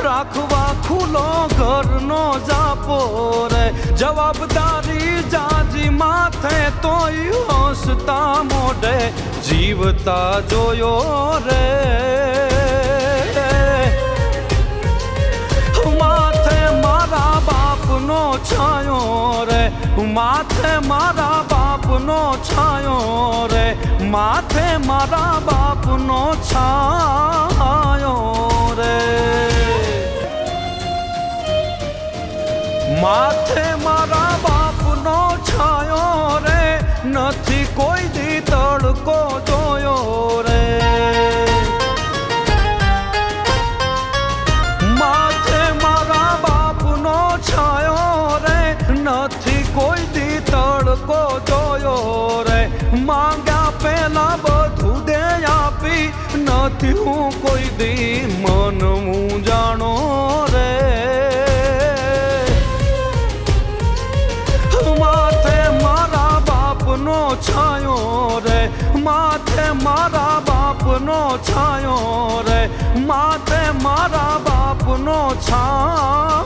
રાખવા ખુલ્લો ઘરનો જાપો રે જવાબદારી જાજી માથે તોય હસતા મોઢે જીવતા જોયો રે માથે મારા બાપનો છાયો રે માથે મારા બાપનો છાયો રે માથે મારા બાપનો છાયો રે માથે મારા બાપનો છાયો રે નથી કોઈ દી તડકો જોયો રે માથે મારા બાપનો છાયો રે નથી કોઈ દી તડકો જોયો રે માંગ્યા પેલા બધું દે આપી નથી હું કોઈ દી મન મૂંઝાણો રે માથે મારા બાપનો છાયો રે માથે મારા બાપનો છાયો રે માથે મારા બાપનો છાયો